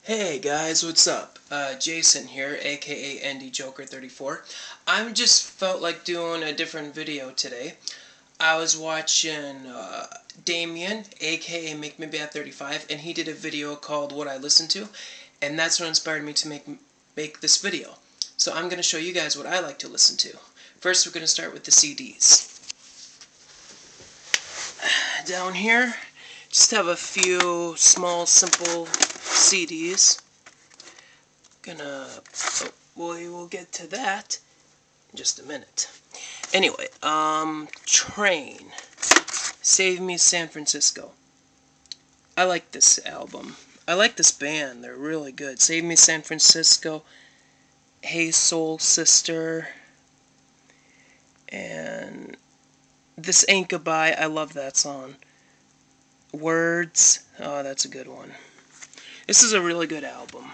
Hey guys, what's up? Jason here, aka Andy Joker 34. I just felt like doing a different video today. I was watching Damien, aka Make Me Bad 35, and he did a video called What I Listen To, and that's what inspired me to make this video. So I'm going to show you guys what I like to listen to. First, we're going to start with the CDs. Down here, just have a few small, simple CDs. We will get to that in just a minute. Anyway, Train, Save Me San Francisco. I like this album. I like this band. They're really good. Save Me San Francisco, Hey Soul Sister, and This Ain't Goodbye. I love that song. Words. Oh, that's a good one. This is a really good album.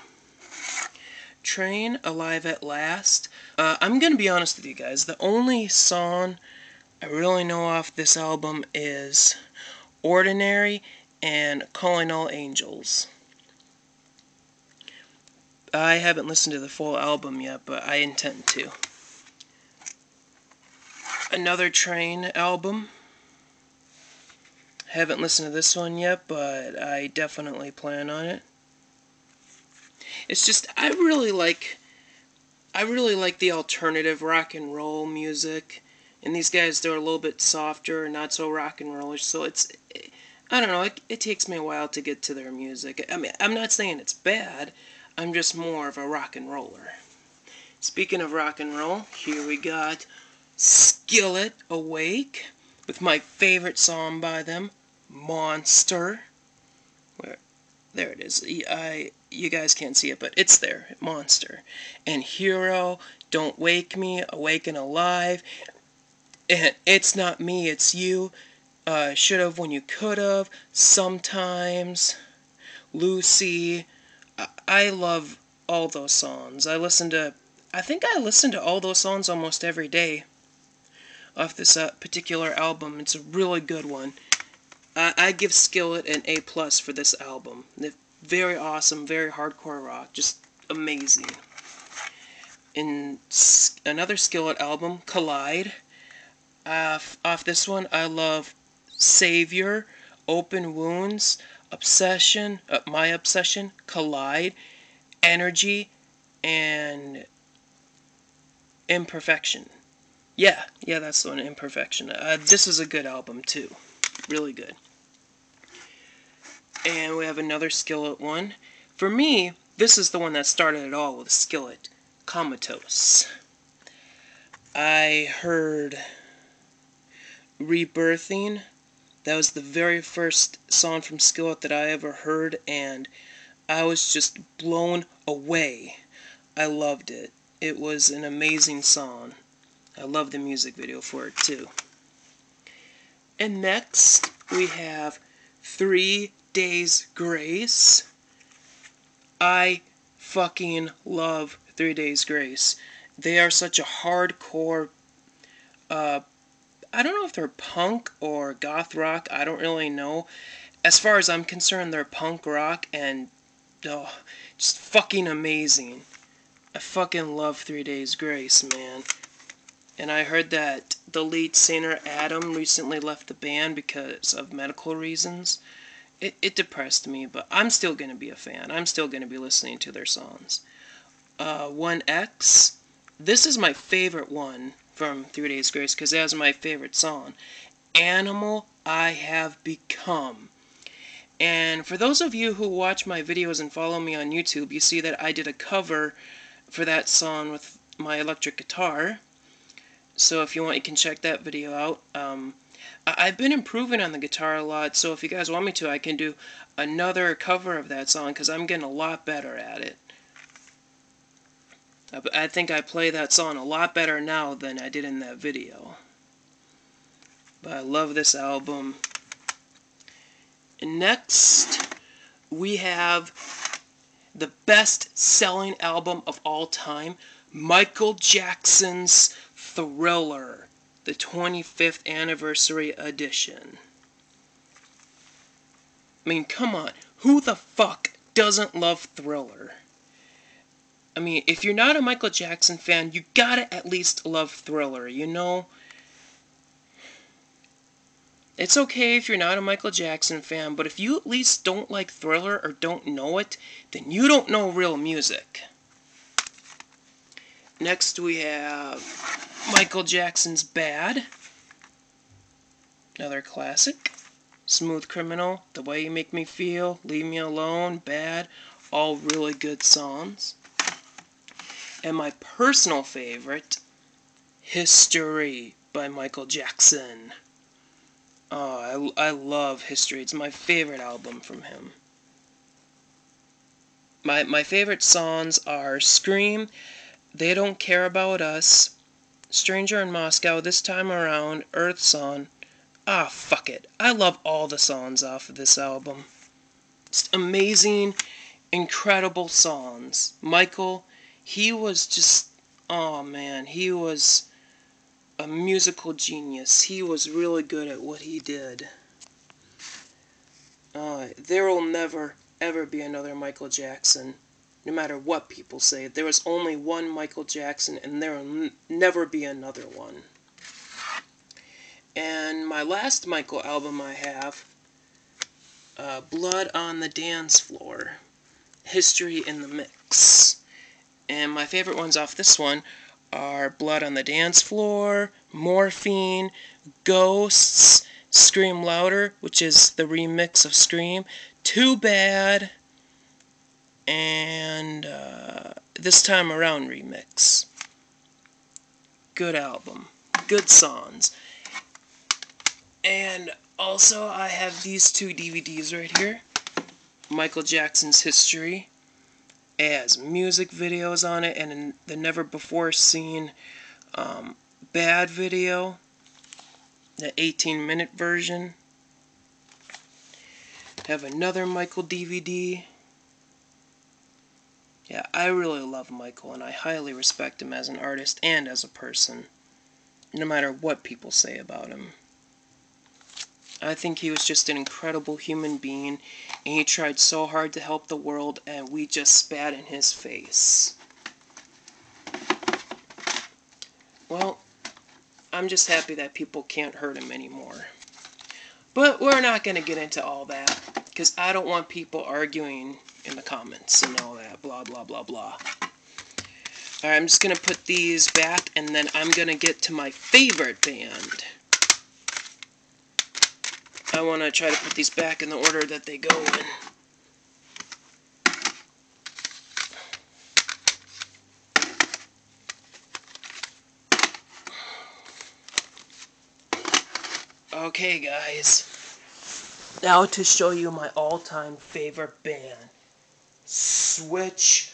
Train, Alive at Last. I'm going to be honest with you guys. The only song I really know off this album is Ordinary and Calling All Angels. I haven't listened to the full album yet, but I intend to. Another Train album. Haven't listened to this one yet, but I definitely plan on it. It's just I really like the alternative rock and roll music, and these guys, they're a little bit softer, not so rock and rollish. So I don't know, it takes me a while to get to their music. I mean, I'm not saying it's bad. I'm just more of a rock and roller. Speaking of rock and roll, here we got Skillet, Awake, with my favorite song by them, Monster. There it is. You guys can't see it, but it's there. Monster. And Hero, Don't Wake Me, Awake and Alive. And It's Not Me, It's You. Should've When You Could've. Sometimes. Lucy. I love all those songs. I think I listen to all those songs almost every day off this particular album. It's a really good one. I give Skillet an A+ for this album. They're very awesome, very hardcore rock, just amazing. In another Skillet album, Collide. Off this one, I love Savior, Open Wounds, Obsession, My Obsession, Collide, Energy, and Imperfection. Yeah, that's the one, Imperfection. This is a good album too. Really good. And we have another Skillet one. For me, this is the one that started it all with Skillet. Comatose. I heard Rebirthing. That was the very first song from Skillet that I ever heard, and I was just blown away. I loved it. It was an amazing song. I love the music video for it too. And next, we have 3 Days Grace. I fucking love 3 Days Grace. They are such a hardcore, I don't know if they're punk or goth rock, I don't really know. As far as I'm concerned, they're punk rock, and just fucking amazing. I fucking love 3 Days Grace, man. And I heard that the lead singer, Adam, recently left the band because of medical reasons. It depressed me, but I'm still going to be a fan. I'm still going to be listening to their songs. 1X. This is my favorite one from 3 Days Grace because it has my favorite song. Animal I Have Become. And for those of you who watch my videos and follow me on YouTube, you see that I did a cover for that song with my electric guitar. So if you want, you can check that video out. I've been improving on the guitar a lot, so if you guys want me to, I can do another cover of that song, because I'm getting a lot better at it. I think I play that song a lot better now than I did in that video. But I love this album. And next, we have the best-selling album of all time, Michael Jackson's Thriller, the 25th anniversary edition. I mean, come on, who the fuck doesn't love Thriller? I mean, if you're not a Michael Jackson fan, you gotta at least love Thriller, you know? It's okay if you're not a Michael Jackson fan, but if you at least don't like Thriller or don't know it, then you don't know real music. Next we have Michael Jackson's Bad. Another classic. Smooth Criminal, The Way You Make Me Feel, Leave Me Alone, Bad. All really good songs. And my personal favorite, History by Michael Jackson. Oh, I love History. It's my favorite album from him. My favorite songs are Scream, They Don't Care About Us, Stranger in Moscow, This Time Around, Earth Song. Fuck it. I love all the songs off of this album. Just amazing, incredible songs. Michael, he was just, oh man, he was a musical genius. He was really good at what he did. There will never, ever be another Michael Jackson, no matter what people say. There was only one Michael Jackson, and there will never be another one. And my last Michael album I have, Blood on the Dance Floor, History in the Mix. And my favorite ones off this one are Blood on the Dance Floor, Morphine, Ghosts, Scream Louder, which is the remix of Scream, Too Bad, and This Time Around remix. Good album. Good songs. And also I have these two DVDs right here. Michael Jackson's History. It has music videos on it and the never before seen Bad video. The 18-minute version. Have another Michael DVD. Yeah, I really love Michael and I highly respect him as an artist and as a person, no matter what people say about him. I think he was just an incredible human being, and he tried so hard to help the world, and we just spat in his face. Well, I'm just happy that people can't hurt him anymore. But we're not going to get into all that, because I don't want people arguing in the comments and all that, blah, blah, blah, blah. Alright, I'm just going to put these back, and then I'm going to get to my favorite band. I want to try to put these back in the order that they go in. Okay, guys. Now to show you my all-time favorite band, Switchfoot.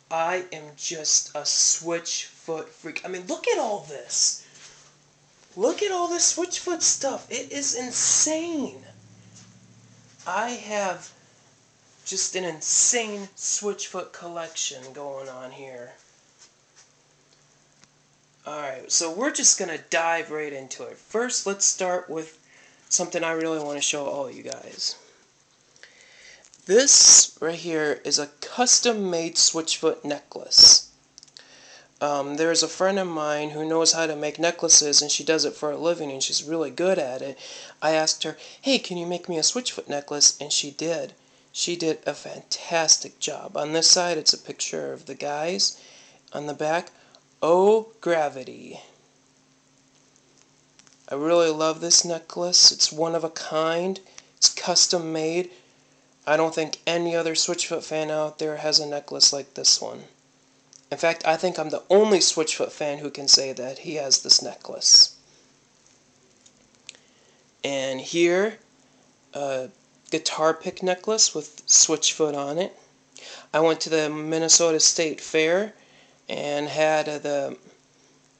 I am just a Switchfoot freak. I mean, look at all this. Look at all this Switchfoot stuff. It is insane. I have just an insane Switchfoot collection going on here. Alright, so we're just going to dive right into it. First, let's start with something I really want to show all you guys. This right here is a custom-made Switchfoot necklace. There's a friend of mine who knows how to make necklaces, and she does it for a living, and she's really good at it. I asked her, hey, can you make me a Switchfoot necklace? And she did. She did a fantastic job. On this side, it's a picture of the guys. On the back, Oh, Gravity. I really love this necklace. It's one of a kind. It's custom made. I don't think any other Switchfoot fan out there has a necklace like this one. In fact, I think I'm the only Switchfoot fan who can say that he has this necklace. And here, a guitar pick necklace with Switchfoot on it. I went to the Minnesota State Fair and had the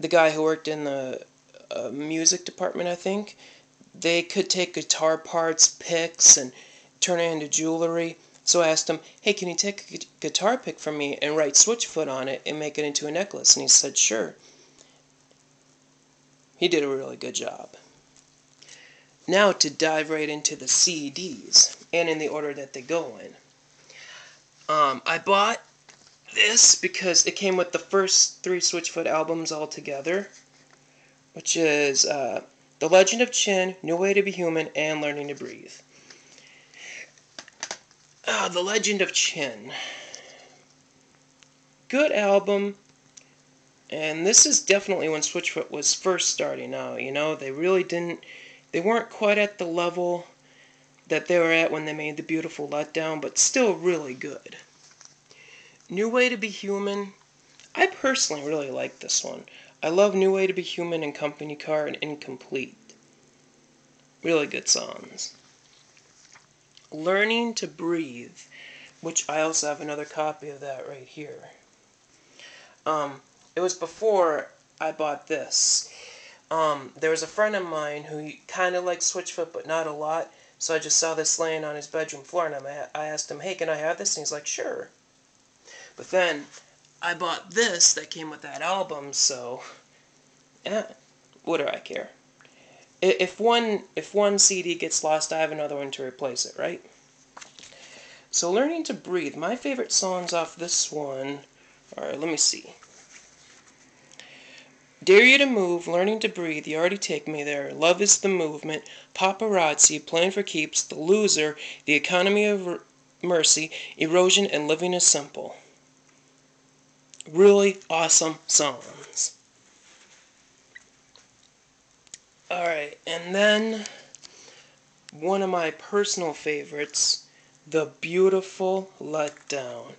guy who worked in the music department, I think. They could take guitar parts, picks, and turn it into jewelry. So I asked him, hey, can you take a guitar pick from me and write Switchfoot on it and make it into a necklace? And he said, sure. He did a really good job. Now to dive right into the CDs, and in the order that they go in. I bought this because it came with the first 3 Switchfoot albums all together, which is The Legend of Chin, New Way to Be Human, and Learning to Breathe. The Legend of Chin. Good album, and this is definitely when Switchfoot was first starting out, you know, they weren't quite at the level that they were at when they made The Beautiful Letdown, but still really good. New Way to Be Human, I personally really like this one. I love New Way to Be Human and Company Car and Incomplete. Really good songs. Learning to Breathe, which I also have another copy of that right here. It was before I bought this. There was a friend of mine who kind of liked Switchfoot, but not a lot, so I just saw this laying on his bedroom floor, and I asked him, hey, can I have this? And he's like, sure. But then I bought this that came with that album, so what do I care? If one CD gets lost, I have another one to replace it, right? So Learning to Breathe, my favorite songs off this one are, let me see. Dare You to Move, Learning to Breathe, You Already Take Me There, Love is the Movement, Paparazzi, Playing for Keeps, The Loser, The Economy of Mercy, Erosion, and Living is Simple. Really awesome songs. Alright, and then one of my personal favorites, The Beautiful Letdown.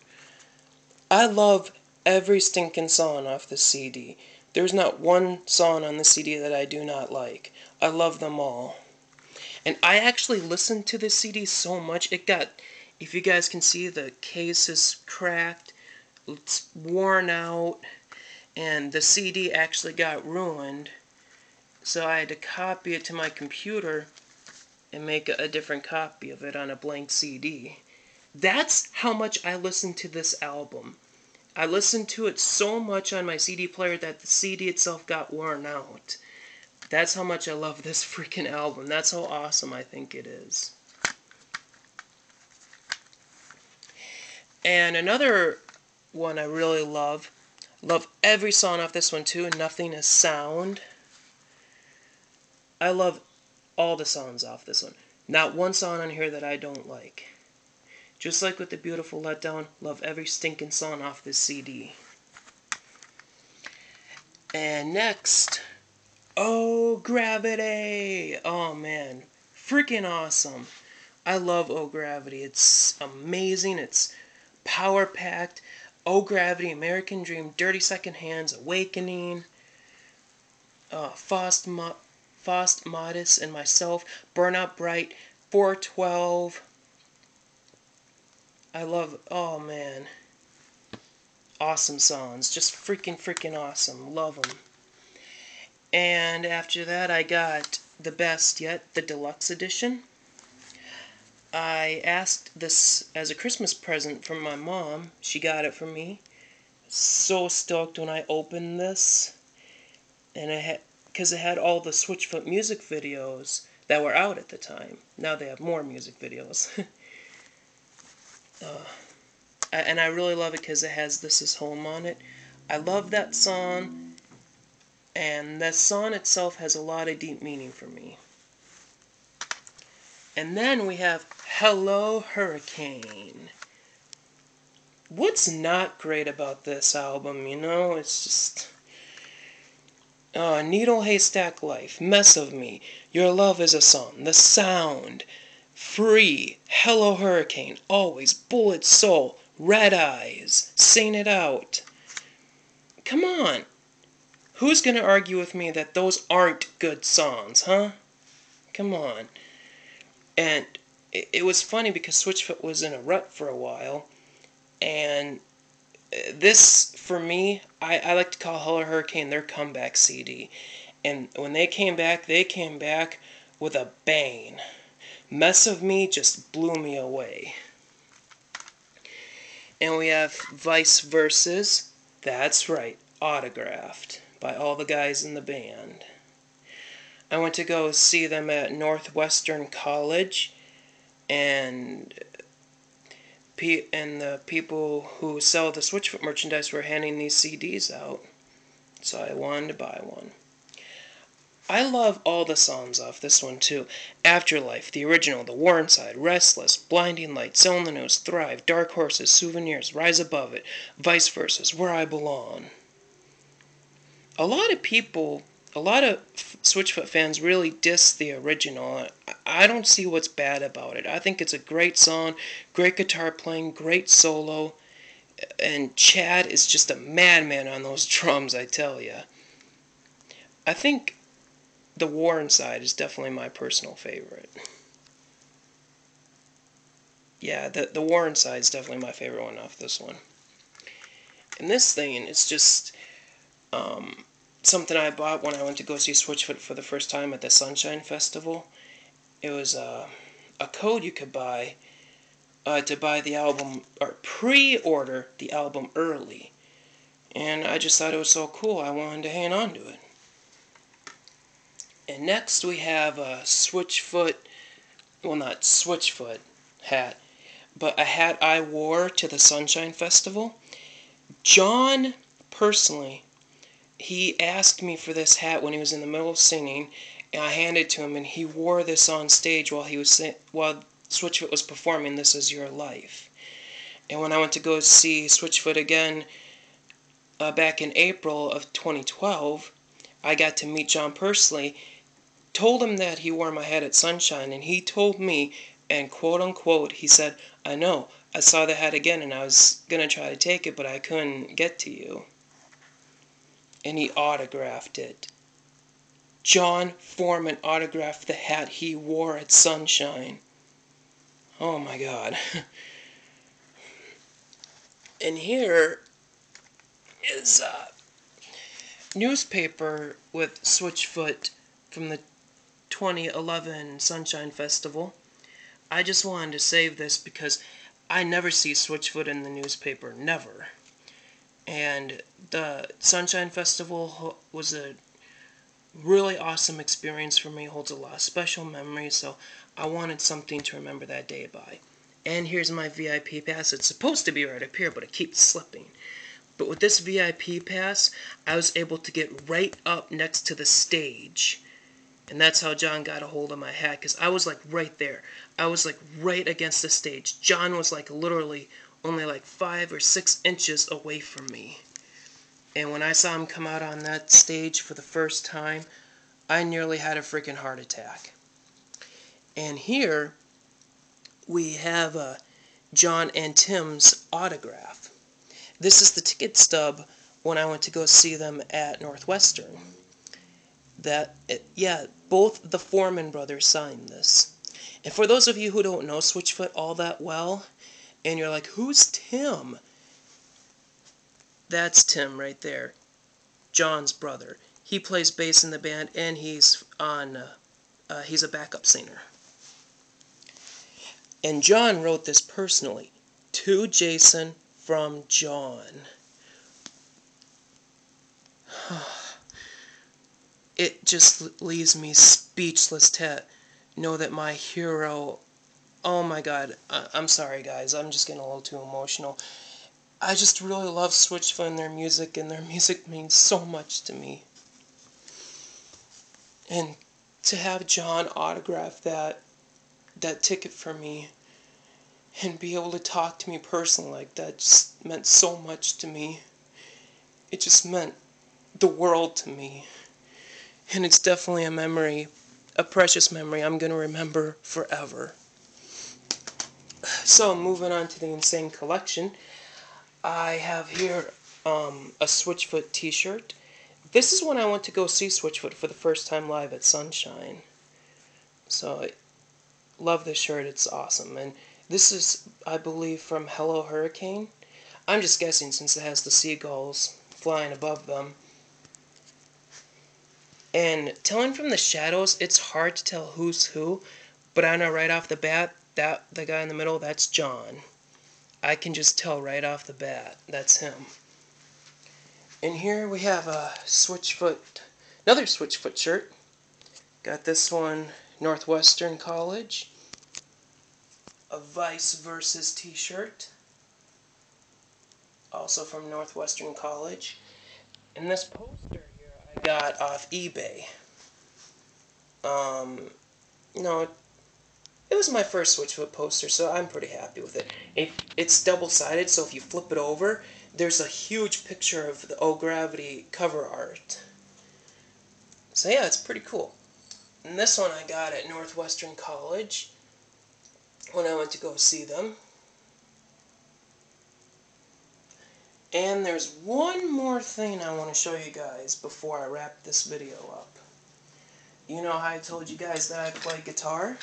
I love every stinking song off the CD. There's not one song on the CD that I do not like. I love them all. And I actually listened to this CD so much, it got, if you guys can see, the case is cracked, it's worn out, and the CD actually got ruined. So I had to copy it to my computer and make a different copy of it on a blank CD. That's how much I listened to this album. I listened to it so much on my CD player that the CD itself got worn out. That's how much I love this freaking album. That's how awesome I think it is. And another one I really love every song off this one too, Nothing is Sound. I love all the songs off this one. Not one song on here that I don't like. Just like with The Beautiful Letdown, love every stinking song off this CD. And next, Oh Gravity! Oh man, freaking awesome. I love Oh Gravity. It's amazing, it's power-packed. Oh Gravity, American Dream, Dirty Second Hands, Awakening, Faust Modest and Myself, Burnout Bright, 412. I love, oh man, awesome songs, just freaking awesome, love them. And after that I got the best yet, the deluxe edition. I asked this as a Christmas present from my mom. She got it for me. So stoked when I opened this, and because it had all the Switchfoot music videos that were out at the time. Now they have more music videos. And I really love it because it has This Is Home on it. I love that song, and that song itself has a lot of deep meaning for me. And then we have Hello Hurricane. What's not great about this album, you know? It's just... Needle Haystack Life, Mess of Me, Your Love is a Song, The Sound, Free, Hello Hurricane, Always, Bullet Soul, Red Eyes, Sing It Out. Come on. Who's gonna argue with me that those aren't good songs, huh? Come on. And it was funny because Switchfoot was in a rut for a while, and this, for me, I like to call Hello Hurricane their comeback CD. And when they came back with a bang. Mess of Me just blew me away. And we have Vice Versus, that's right, autographed by all the guys in the band. I went to go see them at Northwestern College, and the people who sell the Switchfoot merchandise were handing these CDs out, so I wanted to buy one. I love all the songs off this one too. Afterlife, the original, The War Inside, Restless, Blinding Lights, Selling the News, Thrive, Dark Horses, Souvenirs, Rise Above It, Vice Versa, Where I Belong. A lot of Switchfoot fans really diss the original. I don't see what's bad about it. I think it's a great song, great guitar playing, great solo, and Chad is just a madman on those drums, I tell ya. I think The War Inside is definitely my personal favorite. Yeah, the War Inside is definitely my favorite one off this one. And this thing is just something I bought when I went to go see Switchfoot for the first time at the Sunshine Festival. It was a code you could buy to buy the album, or pre-order the album early. And I just thought it was so cool, I wanted to hang on to it. And next we have a Switchfoot, well, not Switchfoot hat, but a hat I wore to the Sunshine Festival. John, personally, he asked me for this hat when he was in the middle of singing, and I handed it to him, and he wore this on stage while Switchfoot was performing This Is Your Life. And when I went to go see Switchfoot again back in April of 2012, I got to meet John personally, told him that he wore my hat at Sunshine, and he told me, and quote-unquote, he said, "I know, I saw the hat again, and I was going to try to take it, but I couldn't get to you." And he autographed it. John Foreman autographed the hat he wore at Sunshine. Oh my God. And here is a newspaper with Switchfoot from the 2011 Sunshine Festival. I just wanted to save this because I never see Switchfoot in the newspaper, never. And the Sunshine Festival was a really awesome experience for me, holds a lot of special memories, so I wanted something to remember that day by. And here's my VIP pass. It's supposed to be right up here, but it keeps slipping. But with this VIP pass, I was able to get right up next to the stage. And that's how John got a hold of my hat, because I was like right there. I was like right against the stage. John was like literally only like 5 or 6 inches away from me. And when I saw him come out on that stage for the first time, I nearly had a freaking heart attack. And here we have John and Tim's autograph. This is the ticket stub when I went to go see them at Northwestern. Both the Foreman brothers signed this. And for those of you who don't know Switchfoot all that well, and you're like, who's Tim? That's Tim right there, John's brother. He plays bass in the band, and he's a backup singer. And John wrote this personally, to Jason from John. It just leaves me speechless to know that my hero, oh my God, I'm sorry guys, I'm just getting a little too emotional. I just really love Switchfoot and their music means so much to me. And to have John autograph that ticket for me and be able to talk to me personally like that just meant so much to me. It just meant the world to me. And it's definitely a memory, a precious memory I'm going to remember forever. So, moving on to the Insane Collection, I have here a Switchfoot t-shirt. This is when I went to go see Switchfoot for the first time live at Sunshine. So, I love this shirt, it's awesome. And this is, I believe, from Hello Hurricane. I'm just guessing since it has the seagulls flying above them. And telling from the shadows, it's hard to tell who's who, but I know right off the bat that the guy in the middle, that's John. I can just tell right off the bat, that's him. And here we have a another Switchfoot shirt. Got this one, Northwestern College. A Vice Versus t-shirt. Also from Northwestern College. And this poster here I got off eBay. No, it was my first Switchfoot poster, so I'm pretty happy with it. It's double-sided, so if you flip it over, there's a huge picture of the O Gravity cover art. So yeah, it's pretty cool. And this one I got at Northwestern College when I went to go see them. And there's one more thing I want to show you guys before I wrap this video up. You know how I told you guys that I play guitar?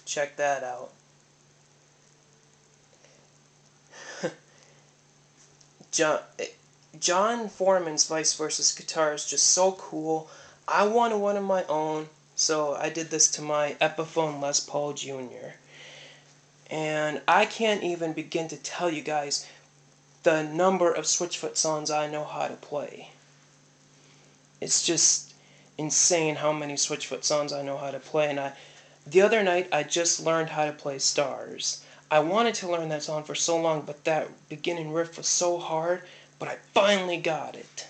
Check that out. John Foreman's Vice Versus guitar is just so cool. I wanted one of my own, so I did this to my Epiphone Les Paul Jr. And I can't even begin to tell you guys the number of Switchfoot songs I know how to play. It's just insane how many Switchfoot songs I know how to play. And the other night I just learned how to play Stars. I wanted to learn that song for so long, but that beginning riff was so hard, but I finally got it.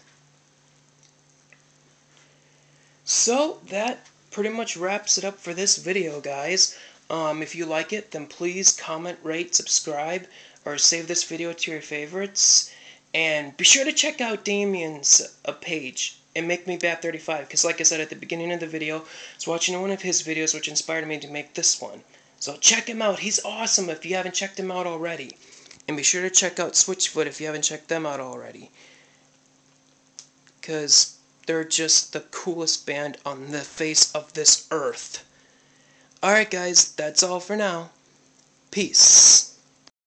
So that pretty much wraps it up for this video, guys. If you like it, then please comment, rate, subscribe, or save this video to your favorites. And be sure to check out Damien's page and Make Me Bat 35, because like I said at the beginning of the video, I was watching one of his videos which inspired me to make this one. So check him out. He's awesome if you haven't checked him out already. And be sure to check out Switchfoot if you haven't checked them out already, because they're just the coolest band on the face of this earth. Alright guys, that's all for now. Peace.